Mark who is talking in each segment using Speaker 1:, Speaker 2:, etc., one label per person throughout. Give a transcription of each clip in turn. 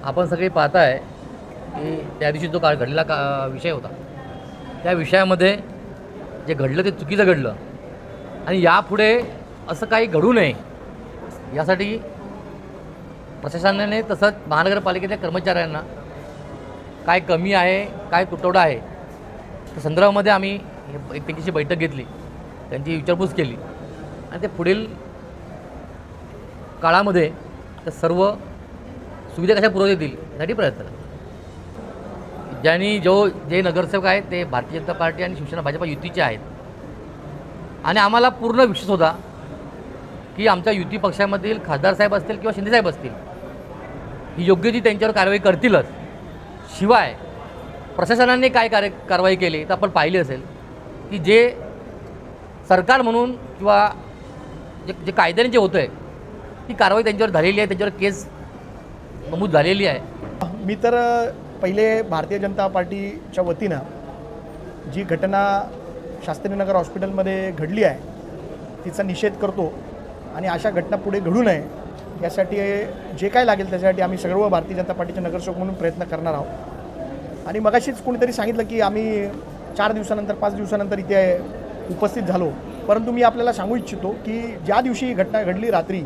Speaker 1: आपण सगळे पाहताय की त्या दिवशी जो घडलेला विषय होता, त्या विषयामध्ये जे घडलं ते चुकीचं घडलं आणि यापुढे असं काही घडू नये यासाठी प्रशासनाने तसंच महानगरपालिकेच्या कर्मचाऱ्यांना काय कमी आहे, काय तुटवडा आहे, त्या संदर्भामध्ये आम्ही त्यांच्याशी बैठक घेतली, त्यांची विचारपूस केली आणि ते पुढील काळामध्ये त्या सर्व सुविधा कशा पुरवता येतील यासाठी प्रयत्न करा. जे नगरसेवक आहेत ते भारतीय जनता पार्टी आणि शिवसेना भाजपा युतीचे आहेत आणि आम्हाला पूर्ण विश्वास होता की आमच्या युती पक्षामधील खासदार साहेब असतील किंवा शिंदे साहेब असतील ही योग्य ती त्यांच्यावर कारवाई करतीलच. शिवाय प्रशासनाने काय कारवाई केली तर आपण पाहिली असेल की जे सरकार म्हणून किंवा जे कायद्याने जे होतं आहे ती कारवाई त्यांच्यावर झालेली आहे, त्यांच्यावर केस नमूद झालेली आहे.
Speaker 2: मी तर पहिले भारतीय जनता पार्टीच्या वतीनं जी घटना शास्त्रीनगर हॉस्पिटलमध्ये घडली आहे तिचा निषेध करतो आणि अशा घटना पुढे घडू नये यासाठी जे काय लागेल त्यासाठी आम्ही सर्व भारतीय जनता पार्टीचे नगरसेवक म्हणून प्रयत्न करणार आहोत. आणि मगाशीच कोणीतरी सांगितलं की आम्ही 4 दिवसानंतर 5 दिवसानंतर इथे उपस्थित झालो, परंतु मी आपल्याला सांगू इच्छितो की ज्या दिवशी ही घटना घडली रात्री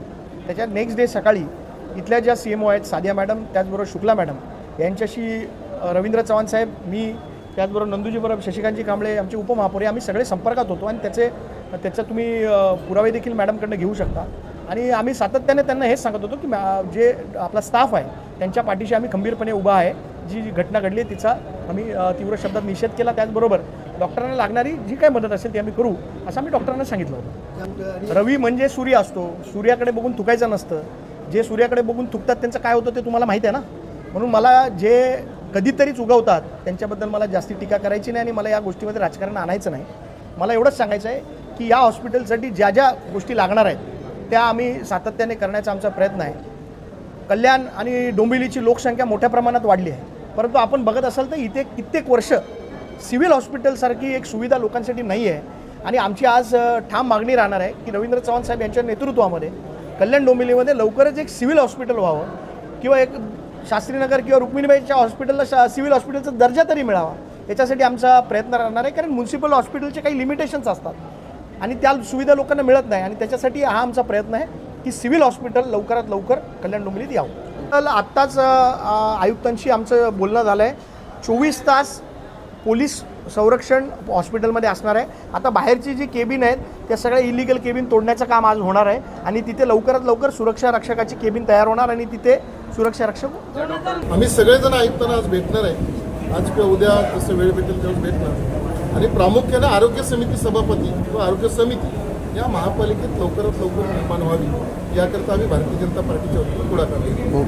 Speaker 2: त्याच्या नेक्स्ट डे सकाळी इथल्या ज्या CMO आहेत सादिया मॅडम, त्याचबरोबर शुक्ला मॅडम यांच्याशी रवींद्र चव्हाण साहेब, मी त्याचबरोबर नंदूजी बरोबर शशिकांतजी कांबळे आमचे उपमहापौर आम्ही सगळे संपर्कात होतो आणि त्याचे तुम्ही पुरावे देखील मॅडमकडनं घेऊ शकता. आणि आम्ही सातत्याने त्यांना हेच सांगत होतो की जे आपला स्टाफ आहे त्यांच्या पाठीशी आम्ही खंबीरपणे उभा आहे. जी घटना घडली तिचा आम्ही तीव्र शब्दात निषेध केला. त्याचबरोबर डॉक्टरांना लागणारी जी काही मदत असेल ती आम्ही करू असं आम्ही डॉक्टरांना सांगितलं होतं. रवी म्हणजे सूर्य असतो, सूर्याकडे बघून थुकायचं नसतं. जे सूर्याकडे बघून थुकतात त्यांचं काय होतं ते तुम्हाला माहिती आहे ना. म्हणून मला जे कधीतरीच उगवतात त्यांच्याबद्दल मला जास्ती टीका करायची नाही आणि मला या गोष्टीमध्ये राजकारण आणायचं नाही. मला एवढंच सांगायचं आहे की या हॉस्पिटलसाठी ज्या ज्या गोष्टी लागणार आहेत त्या आम्ही सातत्याने करण्याचा आमचा प्रयत्न आहे. कल्याण आणि डोंबिवलीची लोकसंख्या मोठ्या प्रमाणात वाढली आहे, परंतु आपण बघत असाल तर इथे कित्येक वर्ष सिव्हिल हॉस्पिटलसारखी एक सुविधा लोकांसाठी नाही आहे. आणि आमची आज ठाम मागणी राहणार आहे की रवींद्र चव्हाण साहेब यांच्या नेतृत्वामध्ये कल्याण डोंबिवलीमध्ये लवकरच एक सिव्हिल हॉस्पिटल व्हावं किंवा एक शास्त्रीनगर किंवा रुक्मिणीबाईच्या हॉस्पिटलला सिव्हिल हॉस्पिटलचा दर्जा तरी मिळावा याच्यासाठी आमचा प्रयत्न राहणार आहे. कारण म्युन्सिपल हॉस्पिटलचे काही लिमिटेशन्स असतात आणि त्या सुविधा लोकांना मिळत नाही आणि त्याच्यासाठी हा आमचा प्रयत्न आहे की सिव्हिल हॉस्पिटल लवकरात लवकर कल्याण डोंबिवलीत यावं. तर आत्ताच आयुक्तांशी आमचं बोलणं झालं आहे. 24 तास पोलीस संरक्षण हॉस्पिटलमध्ये असणार आहे. आता बाहेरची जी केबिन आहेत त्या सगळ्या इलिगल केबिन तोडण्याचं काम आज होणार आहे आणि तिथे लवकरात लवकर सुरक्षा रक्षकाची केबिन तयार होणार आणि तिथे सुरक्षा रक्षक
Speaker 3: आम्ही सगळेजण आयुक्तांना आज भेटणार आहे. आज किंवा उद्या जसं वेळ भेटेल तेव्हा भेटणार आणि प्रामुख्याने आरोग्य समिती सभापती किंवा आरोग्य समिती या महापालिकेत लवकरात लवकर निर्माण व्हावी याकरता आम्ही भारतीय जनता पार्टीच्या वतीनं पुढाकार घेऊ.